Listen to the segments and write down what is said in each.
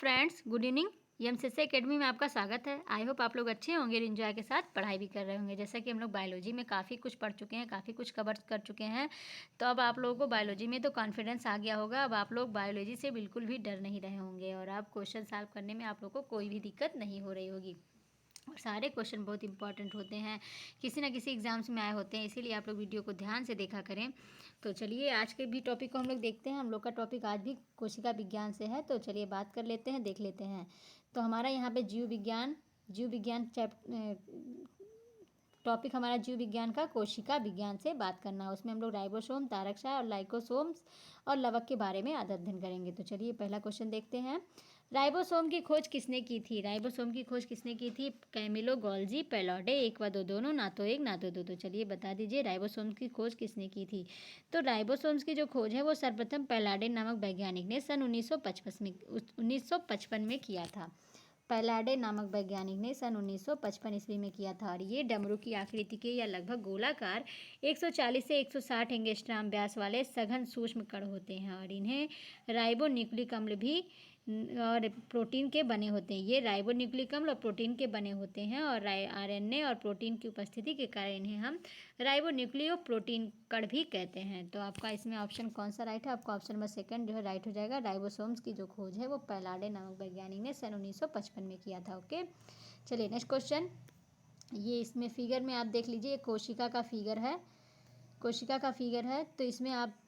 Friends, good evening. MCC academy में आपका स्वागत है। आई होप आप लोग अच्छे होंगे और इन्जॉय के साथ पढ़ाई भी कर रहे होंगे। जैसा कि हम लोग बायोलॉजी में काफ़ी कुछ पढ़ चुके हैं, काफ़ी कुछ कवर कर चुके हैं, तो अब आप लोगों को बायोलॉजी में तो कॉन्फिडेंस आ गया होगा। अब आप लोग बायोलॉजी से बिल्कुल भी डर नहीं रहे होंगे और आप क्वेश्चन सॉल्व करने में आप लोग को कोई भी दिक्कत नहीं हो रही होगी। और सारे क्वेश्चन बहुत इंपॉर्टेंट होते हैं, किसी ना किसी एग्जाम्स में आए होते हैं, इसीलिए आप लोग वीडियो को ध्यान से देखा करें। तो चलिए आज के भी टॉपिक को हम लोग देखते हैं। हम लोग का टॉपिक आज भी कोशिका विज्ञान से है, तो चलिए बात कर लेते हैं, देख लेते हैं। तो हमारा यहाँ पे जीव विज्ञान टॉपिक हमारा जीव विज्ञान का कोशिका विज्ञान से बात करना है। उसमें हम लोग राइबोसोम, तारकशाह और लाइकोसोम्स और लवक के बारे में अध्ययन करेंगे। तो चलिए पहला क्वेश्चन देखते हैं। राइबोसोम की खोज किसने की थी? राइबोसोम की खोज किसने की थी? कैमिलो, गोल्जी, पैलॉडे, एक व दो दोनों, ना तो एक ना तो दो। तो चलिए बता दीजिए राइबोसोम की खोज किसने की थी। तो राइबोसोम्स की जो खोज है वो सर्वप्रथम पैलाडे नामक वैज्ञानिक ने सन 1955 में किया था। पैलाडे नामक वैज्ञानिक ने सन 1955 ईस्वी में किया था और ये डमरू की आकृति के या लगभग गोलाकार 140 से 160 एंगस्ट्राम व्यास वाले सघन सूक्ष्म कण होते हैं और इन्हें राइबोन्यूक्लिक अम्ल भी और प्रोटीन के बने होते हैं। ये राइबोन्यूक्लिक अम्ल और प्रोटीन के बने होते हैं और आरएनए और प्रोटीन की उपस्थिति के कारण इन्हें हम राइबोन्यूक्लियो प्रोटीन कण भी कहते हैं। तो आपका इसमें ऑप्शन कौन सा राइट है? आपका ऑप्शन नंबर सेकंड जो है राइट हो जाएगा। राइबोसोम्स की जो खोज है वो पैलाडे नामक वैज्ञानिक ने सन 1955 में किया था। ओके, चलिए नेक्स्ट क्वेश्चन। ये इसमें फिगर में आप देख लीजिए, कोशिका का फिगर है, कोशिका का फिगर है। तो इसमें आप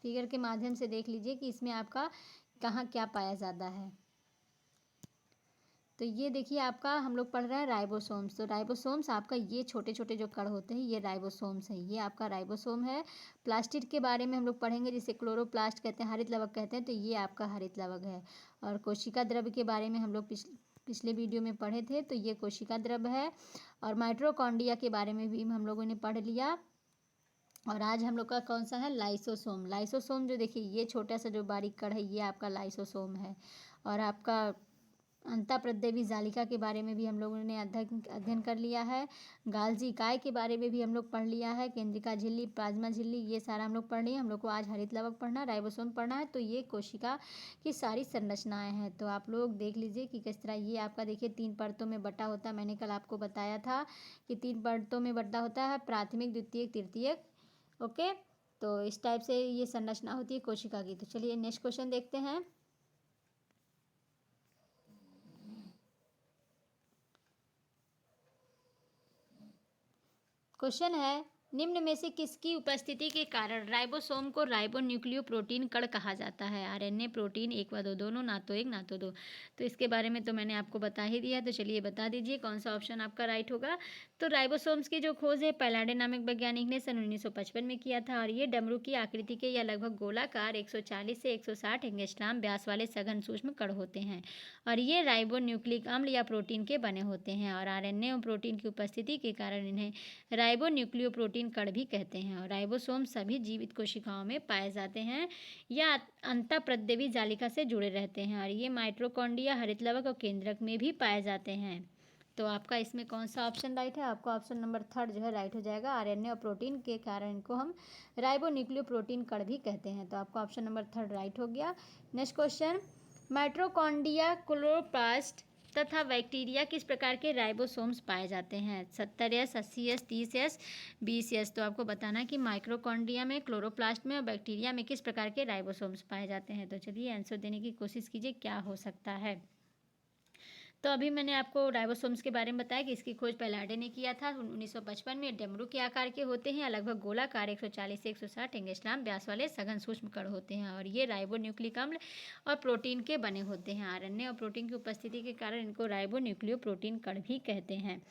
फिगर के माध्यम से देख लीजिए कि इसमें आपका कहाँ क्या पाया जाता है। तो ये देखिए आपका हम लोग पढ़ रहे हैं राइबोसोम्स। तो राइबोसोम्स आपका ये छोटे छोटे जो कण होते हैं ये राइबोसोम्स हैं। ये आपका राइबोसोम है। प्लास्टिड के बारे में हम लोग पढ़ेंगे, जिसे क्लोरोप्लास्ट कहते हैं, हरित लवक कहते हैं। तो ये आपका हरित लवक है। और कोशिका द्रव्य के बारे में हम लोग पिछले वीडियो में पढ़े थे, तो ये कोशिका द्रव्य है। और माइटोकॉन्ड्रिया के बारे में भी हम लोगों ने पढ़ लिया। और आज हम लोग का कौन सा है? लाइसोसोम। लाइसोसोम जो देखिए ये छोटा सा जो बारीक कण है ये आपका लाइसोसोम है। और आपका अंतःप्रद्रवी जालिका के बारे में भी हम लोगों ने अध्ययन कर लिया है। गाल्जी इकाई के बारे में भी हम लोग पढ़ लिया है। केंद्रिका झिल्ली, प्लाज्मा झिल्ली, ये सारा हम लोग पढ़ लिए। हम लोग को आज हरित लवक पढ़ना, राइबोसोम पढ़ना है। तो ये कोशिका की सारी संरचनाएं हैं। तो आप लोग देख लीजिए कि किस तरह ये आपका देखिए 3 परतों में बटा होता है। मैंने कल आपको बताया था कि 3 परतों में बटा होता है, प्राथमिक, द्वितीयक, तृतीयक। ओके, तो इस टाइप से ये संरचना होती है कोशिका की। तो चलिए नेक्स्ट क्वेश्चन देखते हैं। क्वेश्चन है, निम्न में से किसकी उपस्थिति के कारण राइबोसोम को राइबोन्यूक्लियोप्रोटीन कण कहा जाता है? आरएनए, प्रोटीन, एक व दो दोनों, ना तो एक ना तो दो। तो इसके बारे में तो मैंने आपको बता ही दिया। तो चलिए बता दीजिए कौन सा ऑप्शन आपका राइट होगा। तो राइबोसोम्स की जो खोज है पैलाडे नामक वैज्ञानिक ने सन 1955 में किया था और ये डमरू की आकृति के या लगभग गोलाकार 140 से 160 एंगस्ट्राम व्यास वाले सघन सूक्ष्म कण होते हैं और ये राइबोन्यूक्लिक अम्ल या प्रोटीन के बने होते हैं और आरएनए और प्रोटीन की उपस्थिति के कारण इन्हें राइबोन्यूक्लियोप्रोटीन कण भी कहते हैं। और राइबोसोम सभी जीवित कोशिकाओं में पाए जाते हैं या अंतःप्रद्रवी जालिका से जुड़े रहते हैं और ये माइटोकॉन्ड्रिया, हरित लवक और केंद्रक में भी पाए जाते हैं। तो आपका इसमें कौन सा ऑप्शन राइट है? आपका ऑप्शन नंबर थर्ड जो है राइट हो जाएगा। आरएनए और प्रोटीन के कारण इनको हम राइबोन्यूक्लियोप्रोटीन कण भी कहते हैं। तो आपका ऑप्शन नंबर थर्ड राइट हो गया। नेक्स्ट क्वेश्चन, माइटोकॉन्ड्रिया, क्लोरोप्लास्ट तथा बैक्टीरिया किस प्रकार के राइबोसोम्स पाए जाते हैं? 70S, 80S, 30S, 20S। तो आपको बताना है कि माइक्रोकॉन्ड्रिया में, क्लोरोप्लास्ट में और बैक्टीरिया में किस प्रकार के राइबोसोम्स पाए जाते हैं। तो चलिए आंसर देने की कोशिश कीजिए क्या हो सकता है। तो अभी मैंने आपको राइबोसोम्स के बारे में बताया कि इसकी खोज पैलाडे ने किया था 1955 में। डमरू के आकार के होते हैं, लगभग गोलाकार 140 से 160 एंगस्ट्राम व्यास वाले सघन सूक्ष्म कण होते हैं और ये राइबोन्यूक्लिक अम्ल और प्रोटीन के बने होते हैं। आरएनए और प्रोटीन की उपस्थिति के कारण इनको राइबोन्यूक्लियोप्रोटीन कण भी कहते हैं।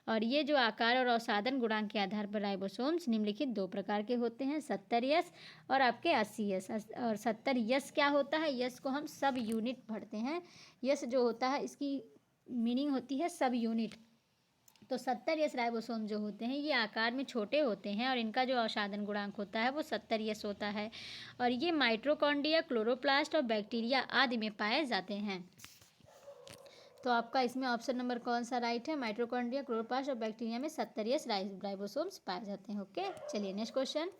और ये जो आकार और अवसादन गुणांक के आधार पर राइबोसोम्स निम्नलिखित 2 प्रकार के होते हैं, 70S और आपके 80S। और 70S क्या होता है? यस को हम सब यूनिट पढ़ते हैं। यस जो होता है इसकी मीनिंग होती है सब यूनिट। तो 70S राइबोसोम जो होते हैं ये आकार में छोटे होते हैं और इनका जो अवसादन गुणांक होता है वो 70S होता है और ये माइटोकॉन्ड्रिया, क्लोरोप्लास्ट और बैक्टीरिया आदि में पाए जाते हैं। तो आपका इसमें ऑप्शन नंबर कौन सा राइट है? माइटोकॉन्ड्रिया, क्लोरोप्लास्ट और बैक्टीरिया में 70S राइबोसोम्स पाए जाते हैं। ओके, चलिए नेक्स्ट क्वेश्चन।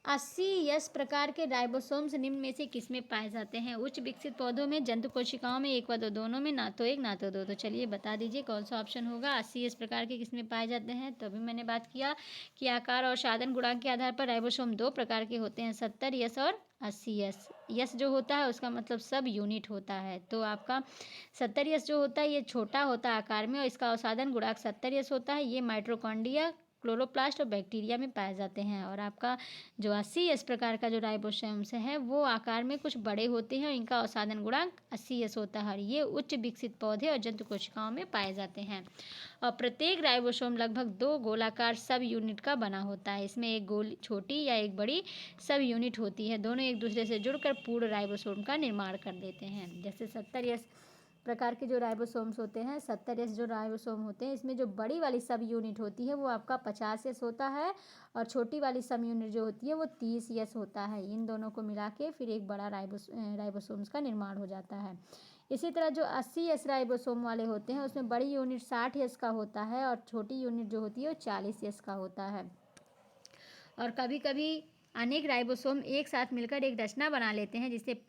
80 प्रकार के राइबोसोम्स निम्न में से किसमें पाए जाते हैं? उच्च विकसित पौधों में, जंतु कोशिकाओं में, एक व दो दोनों में, ना तो एक ना तो दो। तो चलिए बता दीजिए कौन सा ऑप्शन होगा। 80 प्रकार के किसमें पाए जाते हैं? तो अभी मैंने बात किया कि आकार और साधन गुणांक के आधार पर राइबोसोम 2 प्रकार के होते हैं, 70 यस और 80 यस। यस जो होता है उसका मतलब सब यूनिट होता है। तो आपका 70 यस जो होता है ये छोटा होता है आकार में और इसका अवसादन गुणांक 70 यस होता है। ये माइटोकॉन्ड्रिया, क्लोरोप्लास्ट और बैक्टीरिया में पाए जाते हैं। और आपका जो 80 एस प्रकार का जो राइबोसोम्स है वो आकार में कुछ बड़े होते हैं और इनका अवसादन गुणांक 80 एस होता है। ये उच्च विकसित पौधे और जंतु कोशिकाओं में पाए जाते हैं। और प्रत्येक राइबोसोम लगभग 2 गोलाकार सब यूनिट का बना होता है। इसमें एक गोल छोटी या एक बड़ी सब यूनिट होती है। दोनों एक दूसरे से जुड़कर पूर्ण राइबोसोम का निर्माण कर देते हैं। जैसे 70 एस प्रकार के जो राइबोसोम्स होते हैं, 70 एस जो राइबोसोम होते हैं, इसमें जो बड़ी वाली सब यूनिट होती है वो आपका 50 एस होता है और छोटी वाली सब यूनिट जो होती है वो 30 एस होता है। इन दोनों को मिला के फिर एक बड़ा राइबोसोम्स का निर्माण हो जाता है। इसी तरह जो 80 एस राइबोसोम वाले होते हैं उसमें बड़ी यूनिट 60 एस का होता है और छोटी यूनिट जो होती है वो 40 एस का होता है। और कभी कभी अनेक राइबोसोम एक साथ मिलकर एक रचना बना लेते हैं जिसे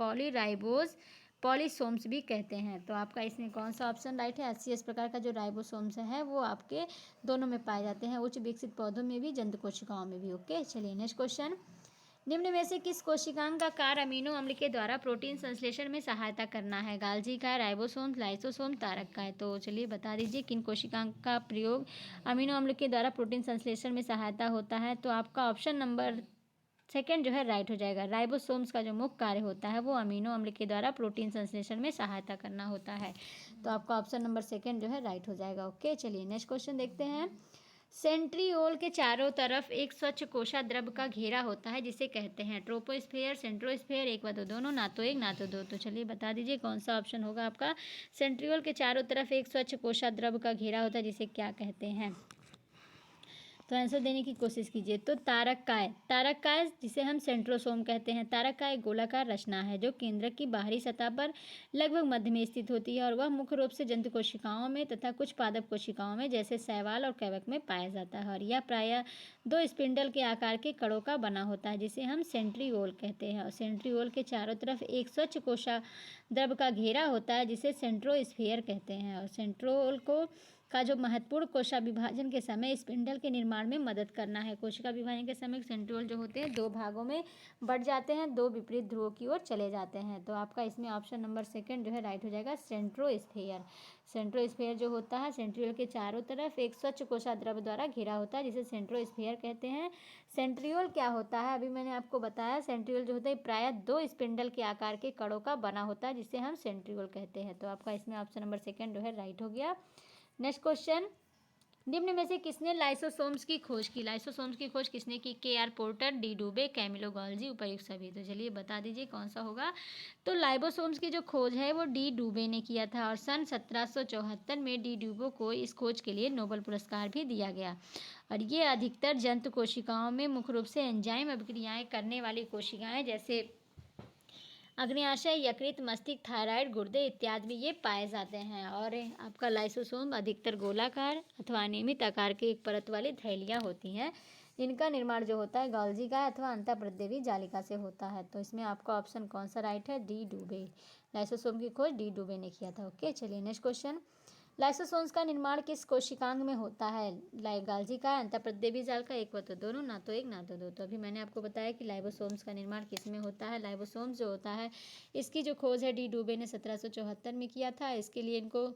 पॉलीसोम्स भी कहते हैं। तो आपका इसमें कौन सा ऑप्शन राइट है? 80 प्रकार का जो राइबोसोम्स है वो आपके दोनों में पाए जाते हैं, उच्च विकसित पौधों में भी, जंतु कोशिकाओं में भी। ओके, चलिए नेक्स्ट क्वेश्चन। निम्न में से किस कोशिकांग का कार्य अमीनो अम्ल के द्वारा प्रोटीन संश्लेषण में सहायता करना है? गाल्जी का है, राइबोसोम, लाइसोसोम, तारक का है। तो चलिए बता दीजिए किन कोशिकांग का प्रयोग अमीनो अम्ल के द्वारा प्रोटीन संश्लेषण में सहायता होता है? तो आपका ऑप्शन नंबर सेकेंड जो है राइट हो जाएगा। राइबोसोम्स का जो मुख्य कार्य होता है वो अमीनो अम्ल के द्वारा प्रोटीन संश्लेषण में सहायता करना होता है। तो आपका ऑप्शन नंबर सेकेंड जो है राइट हो जाएगा। ओके, चलिए नेक्स्ट क्वेश्चन देखते हैं। सेंट्रियोल के चारों तरफ एक स्वच्छ कोशा द्रव का घेरा होता है जिसे कहते हैं ट्रोपोस्फेयर, सेंट्रोस्फेयर, एक व दो दोनों, ना तो एक ना तो दो। तो चलिए बता दीजिए कौन सा ऑप्शन होगा आपका। सेंट्रियोल के चारों तरफ एक स्वच्छ कोशा द्रव का घेरा होता है जिसे क्या कहते हैं? तो आंसर देने की कोशिश कीजिए। तो तारक काय जिसे हम सेंट्रोसोम कहते हैं। तारक का एक गोलाकार रचना है जो केंद्रक की बाहरी सतह पर लगभग मध्य में स्थित होती है और वह मुख्य रूप से जंतु कोशिकाओं में तथा कुछ पादप कोशिकाओं में जैसे शैवाल और कैवक में पाया जाता है। और यह प्रायः 2 स्पिंडल के आकार के कणों का बना होता है जिसे हम सेंट्रियोल कहते हैं। और सेंट्रियोल के चारों तरफ एक स्वच्छ कोशा द्रव का घेरा होता है जिसे सेंट्रोस्फेयर कहते हैं। और सेंट्रोल का जो महत्वपूर्ण कोशिका विभाजन के समय स्पिंडल के निर्माण में मदद करना है। कोशिका विभाजन के समय सेंट्रियोल जो होते हैं 2 भागों में बढ़ जाते हैं, 2 विपरीत ध्रुवों की ओर चले जाते हैं। तो आपका इसमें ऑप्शन नंबर सेकंड जो है राइट हो जाएगा, सेंट्रोस्फेयर। सेंट्रोस्फेयर जो होता है सेंट्रियोल के चारों तरफ एक स्वच्छ कोशा द्रव द्वारा घिरा होता है जिसे सेंट्रोस्फेयर कहते हैं। सेंट्रियोल क्या होता है अभी मैंने आपको बताया। सेंट्रियोल जो होता है प्रायः 2 स्पिंडल के आकार के कणों का बना होता है जिसे हम सेंट्रियोल कहते हैं। तो आपका इसमें ऑप्शन नंबर सेकंड जो है राइट हो गया। Next question. निम्न में से किसने लाइसोसोम्स की खोज की? लाइसोसोम्स की खोज किसने की? के.आर. पोर्टर, डी डुबे, कैमिलो गॉल्जी, उपर्युक्त सभी। तो चलिए बता दीजिए कौन सा होगा। तो लाइसोसोम्स की जो खोज है वो डी डुबे ने किया था और सन 1774 में डी डुबो को इस खोज के लिए नोबेल पुरस्कार भी दिया गया। और ये अधिकतर जंतु कोशिकाओं में मुख्य रूप से एंजाइम अभिक्रियाएं करने वाली कोशिकाएं जैसे अग्न्याशय, यकृत, मस्तिष्क, थायराइड, गुर्दे इत्यादि में ये पाए जाते हैं। और आपका लाइसोसोम अधिकतर गोलाकार अथवा अनियमित आकार के एक परत वाली थैलियाँ होती हैं। इनका निर्माण जो होता है गॉल्जी का अथवा अंतःप्रद्रवी जालिका से होता है। तो इसमें आपका ऑप्शन कौन सा राइट है? डी डुबे। लाइसोसोम की खोज डी डुबे ने किया था। ओके, चलिए नेक्स्ट क्वेश्चन। लाइसोसोम्स का निर्माण किस कोशिकांग में होता है? गाल्जी का, अंतःप्रद्रवी जाल का, एक व तो दोनों, ना तो एक ना तो दो। तो अभी मैंने आपको बताया कि लाइसोसोम्स का निर्माण किस में होता है। लाइसोसोम्स जो होता है इसकी जो खोज है डी डुबे ने 1774 में किया था। इसके लिए इनको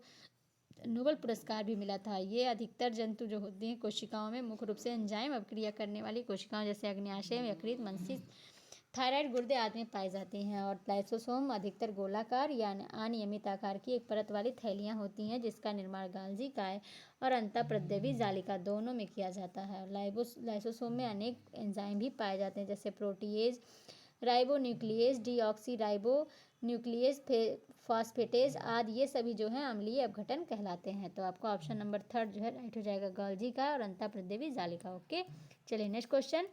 नोबेल पुरस्कार भी मिला था। ये अधिकतर जंतु जो होती हैं कोशिकाओं में मुख्य रूप से एंजाइम अभिक्रिया करने वाली कोशिकाओं जैसे अग्न्याशय, यकृत, मस्तिष्क, थायराइड, गुर्दे आदि में पाई जाती हैं। और लाइसोसोम अधिकतर गोलाकार या अनियमित आकार की एक परत वाली थैलियाँ होती हैं जिसका निर्माण गाल्जी काय और अंतःप्रद्रवी जालिका दोनों में किया जाता है। लाइसोसोम में अनेक एंजाइम भी पाए जाते हैं जैसे protease, ribonuclease, deoxy ribo nucleus, phosphatase आदि ये सभी जो है अम्लीय अपघटन कहलाते हैं। तो आपका ऑप्शन नंबर थर्ड जो है राइट हो जाएगा, गाल्जी का और अंतःप्रद्रवी जालिका। ओके, चलिए नेक्स्ट क्वेश्चन।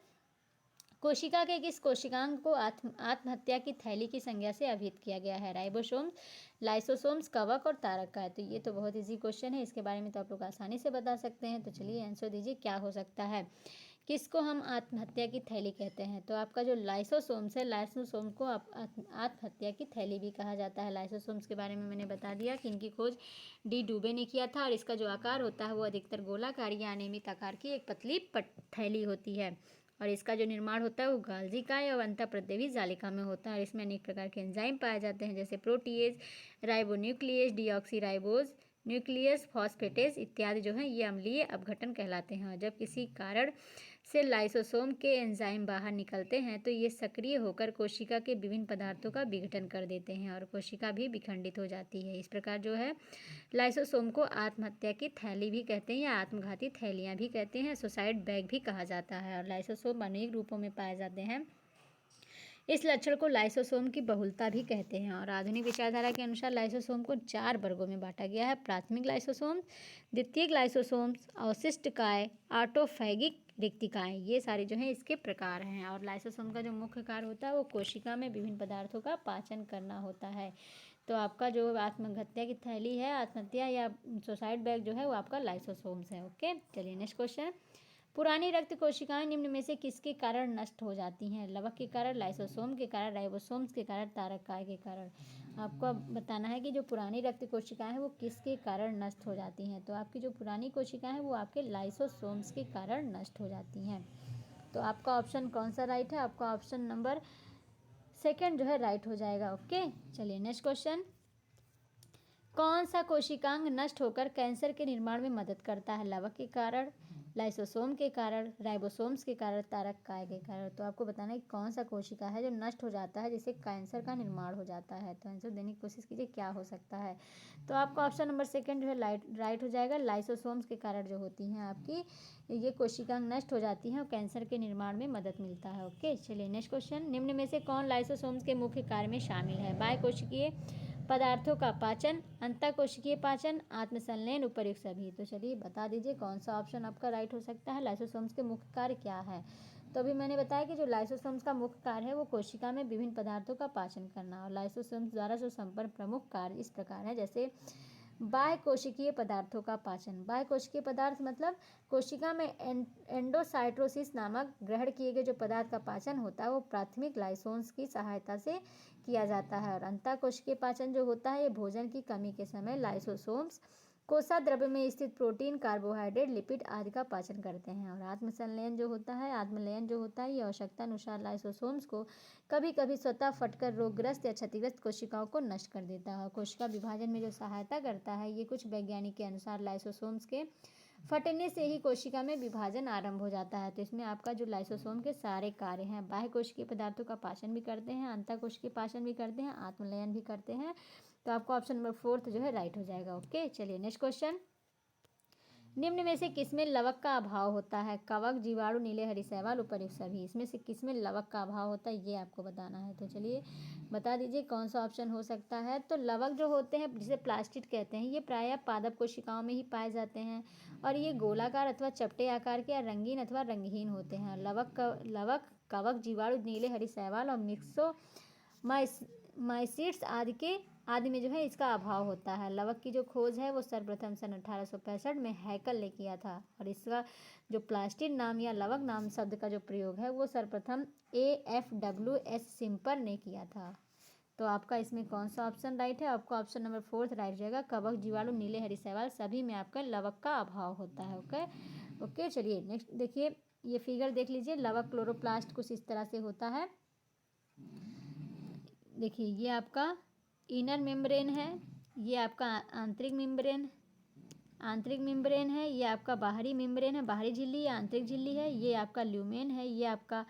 कोशिका के किस कोशिकांग को आत्महत्या की थैली की संज्ञा से अभिहित किया गया है? राइबोसोम्स, लाइसोसोम्स, कवक और तारक का है। तो ये तो बहुत इजी क्वेश्चन है, इसके बारे में तो आप लोग आसानी से बता सकते हैं। तो चलिए आंसर दीजिए क्या हो सकता है। किसको हम आत्महत्या की थैली कहते हैं? तो आपका जो लाइसोसोम्स है, लाइसोसोम को आत्महत्या की थैली भी कहा जाता है। लाइसोसोम्स के बारे में मैंने बता दिया कि इनकी खोज डी डुबे ने किया था और इसका जो आकार होता है वो अधिकतर गोलाकार या अनियमित आकार की एक पतली थैली होती है और इसका जो निर्माण होता है वो गाल्जी काय और अंतःप्रदेवी जालिका में होता है और इसमें अनेक प्रकार के एंजाइम पाए जाते हैं जैसे protease, ribonuclease, deoxyribose, nucleus phosphatase इत्यादि जो हैं ये अम्लीय अपघटन कहलाते हैं। और जब किसी कारण से लाइसोसोम के एंजाइम बाहर निकलते हैं तो ये सक्रिय होकर कोशिका के विभिन्न पदार्थों का विघटन कर देते हैं और कोशिका भी विखंडित हो जाती है। इस प्रकार जो है लाइसोसोम को आत्महत्या की थैली भी कहते हैं या आत्मघाती थैलियाँ भी कहते हैं, सुसाइड बैग भी कहा जाता है। और लाइसोसोम अनेक रूपों में पाए जाते हैं। इस लक्षण को लाइसोसोम की बहुलता भी कहते हैं और आधुनिक विचारधारा के अनुसार लाइसोसोम को 4 वर्गों में बांटा गया है। प्राथमिक लाइसोसोम, द्वितीयक लाइसोसोम्स, अवशिष्टकाय, ऑटोफैगिक रिक्तिकाएँ, ये सारे जो हैं इसके प्रकार हैं। और लाइसोसोम का जो मुख्य कार्य होता है वो कोशिका में विभिन्न पदार्थों का पाचन करना होता है। तो आपका जो आत्महत्या की थैली है, आत्महत्या या सुसाइड बैग जो है वो आपका लाइसोसोम्स है। ओके, चलिए नेक्स्ट क्वेश्चन। पुरानी रक्त कोशिकाएं निम्न में से किसके कारण नष्ट हो जाती हैं? लवक के कारण, लाइसोसोम के कारण, राइबोसोम्स के कारण, तारककाय के कारण। आपको अब बताना है कि जो पुरानी रक्त कोशिकाएं हैं वो किसके कारण नष्ट हो जाती हैं। तो आपकी जो पुरानी कोशिकाएं हैं वो आपके लाइसोसोम्स के कारण नष्ट हो जाती हैं। तो आपका ऑप्शन कौन सा राइट है? आपका ऑप्शन नंबर सेकेंड जो है राइट हो जाएगा। ओके, चलिए नेक्स्ट क्वेश्चन। कौन सा कोशिकांग नष्ट होकर कैंसर के निर्माण में मदद करता है? लवक के कारण, लाइसोसोम के कारण, राइबोसोम्स के कारण, तारककाय के कारण। तो आपको बताना है कि कौन सा कोशिका है जो नष्ट हो जाता है जिससे कैंसर का निर्माण हो जाता है। तो आंसर देने की कोशिश कीजिए क्या हो सकता है। तो आपका ऑप्शन नंबर सेकंड जो है राइट हो जाएगा। लाइसोसोम्स के कारण जो होती हैं आपकी ये कोशिकांग नष्ट हो जाती हैं और कैंसर के निर्माण में मदद मिलता है। ओके, चलिए नेक्स्ट क्वेश्चन। निम्न में से कौन लाइसोसोम्स के मुख्य कार्य में शामिल है? बाह्यकोशिकीय पदार्थों का पाचन, अंतःकोशिकीय पाचन, आत्मसंलेन, उपर्युक्त सभी। तो चलिए बता दीजिए कौन सा ऑप्शन आपका राइट हो सकता है। लाइसोसोम्स के मुख्य कार्य क्या है? तो अभी मैंने बताया कि जो लाइसोसोम्स का मुख्य कार्य है वो कोशिका में विभिन्न पदार्थों का पाचन करना और लाइसोसोम्स द्वारा जो संपन्न प्रमुख कार्य इस प्रकार है जैसे बाह्य कोशिकीय पदार्थों का पाचन। बाह्य कोशिकीय पदार्थ मतलब कोशिका में एंडोसाइटोसिस नामक ग्रहण किए गए जो पदार्थ का पाचन होता है वो प्राथमिक लाइसोम्स की सहायता से किया जाता है। और अंतःकोशिकीय पाचन जो होता है ये भोजन की कमी के समय लाइसोसोम्स कोशाद्रव्य में स्थित प्रोटीन, कार्बोहाइड्रेट, लिपिड आदि का पाचन करते हैं। और आत्मसंलयन जो होता है, आत्मलयन जो होता है ये आवश्यकता अनुसार लाइसोसोम्स को कभी कभी स्वतः फटकर रोगग्रस्त या क्षतिग्रस्त कोशिकाओं को नष्ट कर देता है। कोशिका विभाजन में जो सहायता करता है ये कुछ वैज्ञानिक के अनुसार लाइसोसोम्स के फटने से ही कोशिका में विभाजन आरंभ हो जाता है। तो इसमें आपका जो लाइसोसोम के सारे कार्य हैं, बाह्य कोशिकीय पदार्थों का पाचन भी करते हैं, अंतःकोशिकीय पाचन भी करते हैं, आत्मलयन भी करते हैं। तो आपका ऑप्शन नंबर फोर्थ जो है राइट हो जाएगा। ओके, चलिए नेक्स्ट क्वेश्चन। निम्न में से किसमें लवक का अभाव होता है? कवक, जीवाणु, नीले हरी शैवाल, उपर्युक्त सभी। इसमें से किसमें लवक का अभाव होता है ये आपको बताना है। तो चलिए बता दीजिए कौन सा ऑप्शन हो सकता है। तो लवक जो होते हैं जिसे प्लास्टिड कहते हैं ये प्रायः पादप कोशिकाओं में ही पाए जाते हैं और ये गोलाकार अथवा चपटे आकार के या रंगीन अथवा रंगहीन होते हैं। लवक, कवक, जीवाणु, नीले हरी शैवाल और मिक्सो माइसिट्स आदि में जो है इसका अभाव होता है। लवक की जो खोज है वो सर्वप्रथम सन 1865 में हैकल ने किया था और इसका जो प्लास्टिड नाम या लवक नाम शब्द का जो प्रयोग है वो सर्वप्रथम AFWS सिम्पर ने किया था। तो आपका इसमें कौन सा ऑप्शन राइट है? आपका ऑप्शन नंबर फोर्थ राइट हो जाएगा। कवक, जीवाणु, नीले हरी शैवाल सभी में आपका लवक का अभाव होता है। ओके, चलिए नेक्स्ट देखिए ये फिगर देख लीजिए। लवक क्लोरोप्लास्ट कुछ इस तरह से होता है। देखिए ये आपका इनर मेम्ब्रेन है, ये आपका आंतरिक मेम्ब्रेन है, ये आपका बाहरी मेम्ब्रेन है, बाहरी झिल्ली या आंतरिक झिल्ली है, ये आपका ल्यूमेन है, ये आपका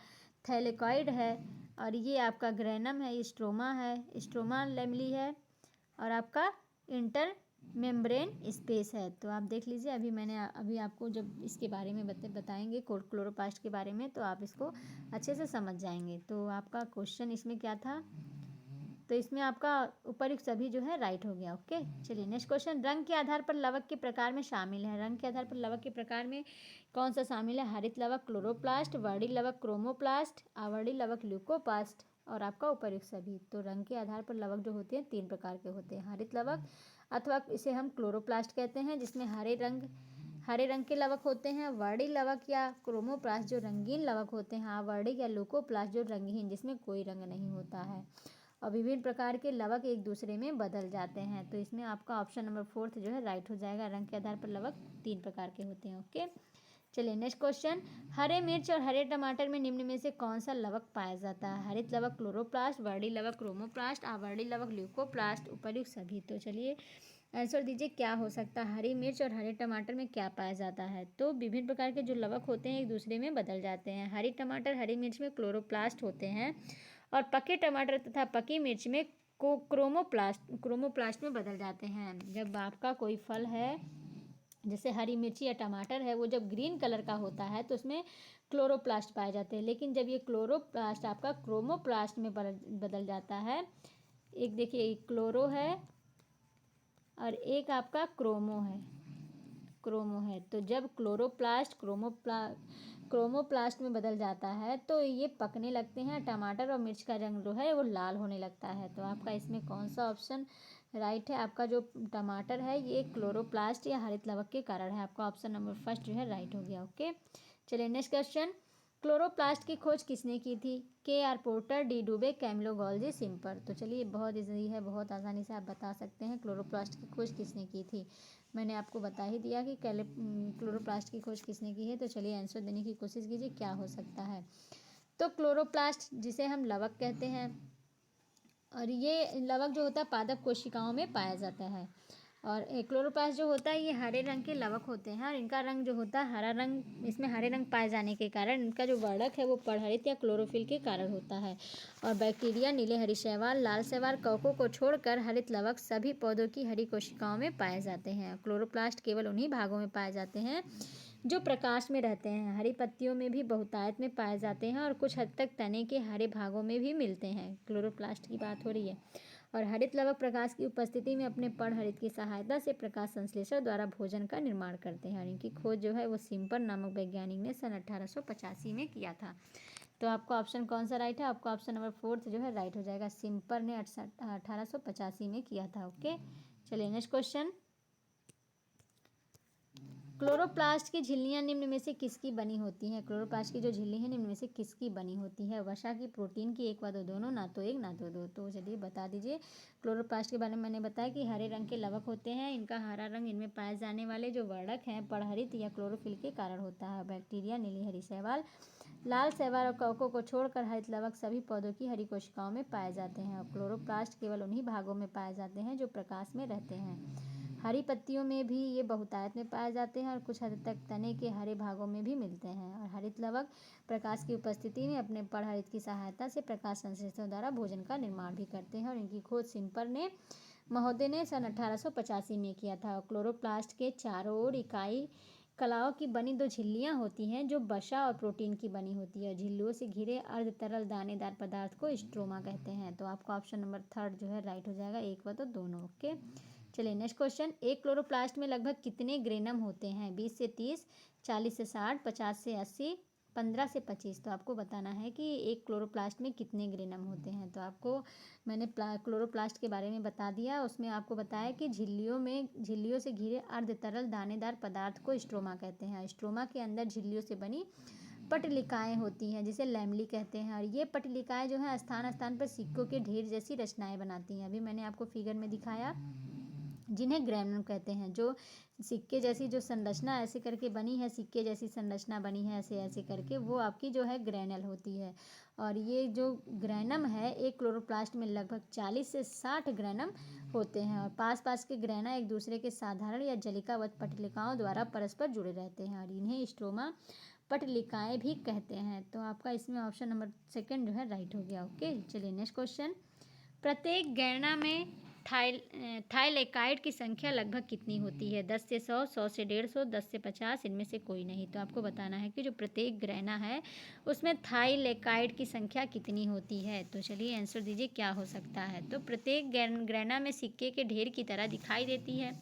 थैलेकॉइड है और ये आपका ग्रेनम है, स्ट्रोमा है, स्ट्रोमा लेमली है और आपका इंटर मेम्ब्रेन स्पेस है। तो आप देख लीजिए अभी आपको जब इसके बारे में बताएंगे क्लोरोप्लास्ट के बारे में तो आप इसको अच्छे से समझ जाएंगे। तो आपका क्वेश्चन इसमें क्या था? तो इसमें आपका उपर्युक्त सभी जो है राइट हो गया। ओके, चलिए नेक्स्ट क्वेश्चन। रंग के आधार पर लवक के प्रकार में शामिल है। रंग के आधार पर लवक के प्रकार में कौन सा शामिल है? हरित लवक क्लोरोप्लास्ट, वर्णी लवक क्रोमोप्लास्ट, आवर्णी लवक ल्यूकोप्लास्ट और आपका उपर्युक्त सभी। तो रंग के आधार पर लवक जो होते हैं 3 प्रकार के होते हैं। हरित लवक अथवा इसे हम क्लोरोप्लास्ट कहते हैं जिसमें हरे रंग के लवक होते हैं वर्णी लवक या क्रोमोप्लास्ट जो रंगीन लवक होते हैं आवर्णी या लूकोप्लास्ट जो रंगहीन जिसमें कोई रंग नहीं होता है। और विभिन्न प्रकार के लवक एक दूसरे में बदल जाते हैं। तो इसमें आपका ऑप्शन नंबर 4 जो है राइट हो जाएगा। रंग के आधार पर लवक 3 प्रकार के होते हैं। ओके, चलिए नेक्स्ट क्वेश्चन। हरे मिर्च और हरे टमाटर में निम्न में से कौन सा लवक पाया जाता है? हरित लवक क्लोरोप्लास्ट, वर्णी लवक क्रोमोप्लास्ट, आवर्णी लवक ल्यूकोप्लास्ट, उपर्युक्त सभी। तो चलिए आंसर दीजिए क्या हो सकता है? हरी मिर्च और हरे टमाटर में क्या पाया जाता है? तो विभिन्न प्रकार के जो लवक होते हैं एक दूसरे में बदल जाते हैं। हरी टमाटर हरी मिर्च में क्लोरोप्लास्ट होते हैं और पके टमाटर तथा पकी मिर्च में क्रोमोप्लास्ट में बदल जाते हैं। जब आपका कोई फल है जैसे हरी मिर्ची या टमाटर है वो जब ग्रीन कलर का होता है तो उसमें क्लोरोप्लास्ट पाए जाते हैं, लेकिन जब ये क्लोरोप्लास्ट आपका क्रोमोप्लास्ट में बदल जाता है, एक देखिए क्लोरो है और एक आपका क्रोमो है, तो जब क्रोमोप्लास्ट में बदल जाता है तो ये पकने लगते हैं। टमाटर और मिर्च का रंग जो है वो लाल होने लगता है। तो आपका इसमें कौन सा ऑप्शन राइट है? आपका जो टमाटर है ये क्लोरोप्लास्ट या हरित लवक के कारण है। आपका ऑप्शन नंबर फर्स्ट जो है राइट हो गया। ओके, चलिए नेक्स्ट क्वेश्चन। क्लोरोप्लास्ट की खोज किसने की थी? KR पोर्टर, डी डुबे, कैमिलो गॉल्जी, सिम्पर। तो चलिए बहुत इजी है, बहुत आसानी से आप बता सकते हैं क्लोरोप्लास्ट की खोज किसने की थी। मैंने आपको बता ही दिया कि क्लोरोप्लास्ट की खोज किसने की है। तो चलिए आंसर देने की कोशिश कीजिए क्या हो सकता है। तो क्लोरोप्लास्ट जिसे हम लवक कहते हैं और ये लवक जो होता है पादप कोशिकाओं में पाया जाता है। और क्लोरोप्लास्ट जो होता है ये हरे रंग के लवक होते हैं और इनका रंग जो होता है हरा रंग, इसमें हरे रंग पाए जाने के कारण इनका जो वर्णक है वो परहरित या क्लोरोफिल के कारण होता है। और बैक्टीरिया, नीले हरी शैवाल, लाल शैवाल, कवकों को छोड़कर हरित लवक सभी पौधों की हरी कोशिकाओं में पाए जाते हैं। क्लोरोप्लास्ट केवल उन्हीं भागों में पाए जाते हैं जो प्रकाश में रहते हैं। हरी पत्तियों में भी बहुतायत में पाए जाते हैं और कुछ हद तक तने के हरे भागों में भी मिलते हैं। क्लोरोप्लास्ट की बात हो रही है। और हरित लवक प्रकाश की उपस्थिति में अपने पर्णहरित की सहायता से प्रकाश संश्लेषण द्वारा भोजन का निर्माण करते हैं। और इनकी खोज जो है वो सिम्पर नामक वैज्ञानिक ने सन 1885 में किया था। तो आपका ऑप्शन कौन सा राइट है? आपका ऑप्शन नंबर 4 जो है राइट हो जाएगा। सिम्पर ने 1885 में किया था। ओके, चलिए नेक्स्ट क्वेश्चन। क्लोरोप्लास्ट की झिल्लियां निम्न में से किसकी बनी होती हैं? क्लोरोप्लास्ट की जो झिल्ली है निम्न में से किसकी बनी होती है? वसा की, प्रोटीन की, एक व दो दोनों, ना तो एक ना तो दो। तो चलिए बता दीजिए। क्लोरोप्लास्ट के बारे में मैंने बताया कि हरे रंग के लवक होते हैं। इनका हरा रंग इनमें पाए जाने वाले जो वर्णक हैं परहरित या क्लोरोफिल के कारण होता है। बैक्टीरिया, नीली हरी शैवाल, लाल शैवाल और कवकों को छोड़कर हरित लवक सभी पौधों की हरी कोशिकाओं में पाए जाते हैं। और क्लोरोप्लास्ट केवल उन्हीं भागों में पाए जाते हैं जो प्रकाश में रहते हैं। हरी पत्तियों में भी ये बहुतायत में पाए जाते हैं और कुछ हद तक तने के हरे भागों में भी मिलते हैं। और हरित लवक प्रकाश की उपस्थिति में अपने परहरित की सहायता से प्रकाश संश्लेषण द्वारा भोजन का निर्माण भी करते हैं। और इनकी खोज सिम्पर ने महोदय ने सन 1885 में किया था। और क्लोरोप्लास्ट के चारों ओर इकाई कलाओं की बनी दो झिल्लियां होती हैं जो वसा और प्रोटीन की बनी होती है। झिल्लियों से घिरे अर्ध तरल दानेदार पदार्थ को स्ट्रोमा कहते हैं। तो आपका ऑप्शन नंबर 3 जो है राइट हो जाएगा। एक व तो दोनों। ओके, चलिए नेक्स्ट क्वेश्चन। एक क्लोरोप्लास्ट में लगभग कितने ग्रेनम होते हैं? 20 से 30, 40 से 60, 50 से 80, 15 से 25। तो आपको बताना है कि एक क्लोरोप्लास्ट में कितने ग्रेनम होते हैं। तो आपको मैंने क्लोरोप्लास्ट के बारे में बता दिया। उसमें आपको बताया कि झिल्लियों से घिरे अर्ध तरल दानेदार पदार्थ को स्ट्रोमा कहते हैं। स्ट्रोमा के अंदर झिल्लियों से बनी पटलिकाएँ होती हैं जिसे लैमली कहते हैं। और ये पटलिकाएँ जो हैं स्थान स्थान पर सिक्कों के ढेर जैसी रचनाएँ बनाती हैं। अभी मैंने आपको फिगर में दिखाया, जिन्हें ग्रेनुल कहते हैं। जो सिक्के जैसी जो संरचना ऐसे करके बनी है, सिक्के जैसी संरचना बनी है ऐसे ऐसे करके, वो आपकी जो है ग्रेनल होती है। और ये जो ग्रेनम है एक क्लोरोप्लास्ट में लगभग 40 से 60 ग्रेनम होते हैं। और पास पास के ग्रेना एक दूसरे के साधारण या जलिकावत पटलिकाओं द्वारा परस्पर जुड़े रहते हैं और इन्हें स्ट्रोमा पटलिकाएँ भी कहते हैं। तो आपका इसमें ऑप्शन नंबर 2 जो है राइट हो गया। ओके, चलिए नेक्स्ट क्वेश्चन। प्रत्येक गणना में थाइलेकाइड की संख्या लगभग कितनी होती है? 10 से 100, 100 से 150, 10 से 50, इनमें से कोई नहीं। तो आपको बताना है कि जो प्रत्येक ग्रहणा है उसमें थाइलेकाइड की संख्या कितनी होती है। तो चलिए आंसर दीजिए क्या हो सकता है। तो प्रत्येक ग्रहणा में सिक्के के ढेर की तरह दिखाई देती है।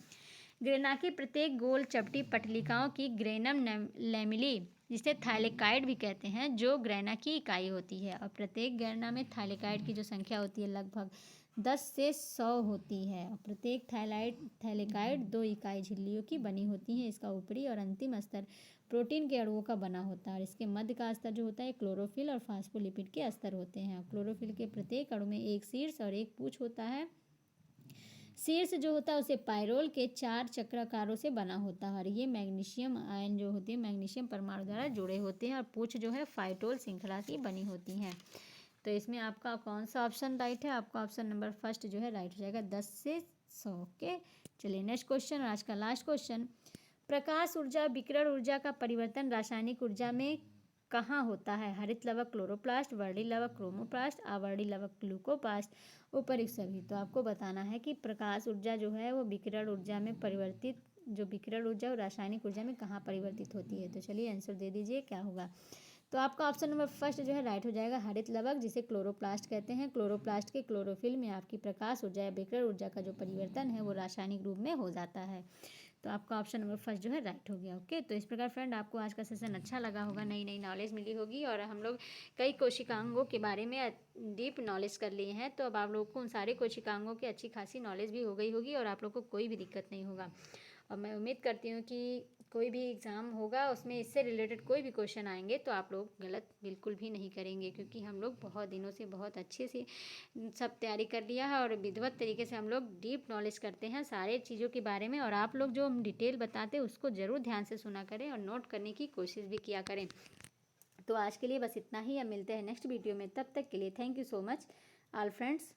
ग्रेना की प्रत्येक गोल चपटी पटलिकाओं की ग्रेनम लैमिली, जिसे थाइलेकाइड भी कहते हैं, जो ग्रेना की इकाई होती है। और प्रत्येक ग्रेना में थाइलेकाइड की जो संख्या होती है लगभग 10 से 100 होती है। और प्रत्येक थैलेकाइड 2 इकाई झिल्लियों की बनी होती है। इसका ऊपरी और अंतिम स्तर प्रोटीन के अणुओं का बना होता है और इसके मध्य का स्तर जो होता है क्लोरोफिल और फास्फोलिपिड के स्तर होते हैं। क्लोरोफिल के प्रत्येक अणु में एक शीर्ष और एक पूंछ होता है। शीर्ष जो होता है उसे पायरोल के 4 चक्राकारों से बना होता है और ये मैग्नीशियम आयन जो होती है मैग्नीशियम परमाणु द्वारा जुड़े होते हैं और पूंछ जो है फाइटोल श्रृंखला की बनी होती हैं। तो इसमें आपका कौन सा ऑप्शन राइट है? आपका ऑप्शन नंबर फर्स्ट जो है राइट हो जाएगा, 10 से 100। ओके, चलिए नेक्स्ट क्वेश्चन और आज का लास्ट क्वेश्चन। प्रकाश ऊर्जा और विकिरण ऊर्जा का परिवर्तन रासायनिक ऊर्जा में कहाँ होता है? हरित लवक क्लोरोप्लास्ट, वर्णी लवक क्रोमोप्लास्ट, अवर्णी लवक ग्लूकोप्लास्ट, उपर्युक्त सभी। तो आपको बताना है कि प्रकाश ऊर्जा जो है वो विकिरण ऊर्जा में परिवर्तित, जो विकिरण ऊर्जा और रासायनिक ऊर्जा में कहाँ परिवर्तित होती है? तो चलिए आंसर दे दीजिए क्या होगा। तो आपका ऑप्शन नंबर फर्स्ट जो है राइट हो जाएगा, हरित लवक जिसे क्लोरोप्लास्ट कहते हैं। क्लोरोप्लास्ट के क्लोरोफिल में आपकी प्रकाश ऊर्जा या विकिरण ऊर्जा का जो परिवर्तन है वो रासायनिक रूप में हो जाता है। तो आपका ऑप्शन नंबर फर्स्ट जो है राइट हो गया। ओके, तो इस प्रकार फ्रेंड आपको आज का सेशन अच्छा लगा होगा, नई नई नॉलेज मिली होगी और हम लोग कई कोशिकांगों के बारे में डीप नॉलेज कर लिए हैं। तो अब आप लोगों को उन सारे कोशिकांगों की अच्छी खासी नॉलेज भी हो गई होगी और आप लोग को कोई भी दिक्कत नहीं होगा। और मैं उम्मीद करती हूँ कि कोई भी एग्ज़ाम होगा उसमें इससे रिलेटेड कोई भी क्वेश्चन आएंगे तो आप लोग गलत बिल्कुल भी नहीं करेंगे, क्योंकि हम लोग बहुत दिनों से बहुत अच्छे से सब तैयारी कर लिया है और विधिवत तरीके से हम लोग डीप नॉलेज करते हैं सारे चीज़ों के बारे में। और आप लोग जो हम डिटेल बताते हैं उसको ज़रूर ध्यान से सुना करें और नोट करने की कोशिश भी किया करें। तो आज के लिए बस इतना ही, अब मिलते हैं नेक्स्ट वीडियो में। तब तक के लिए thank you so much all friends.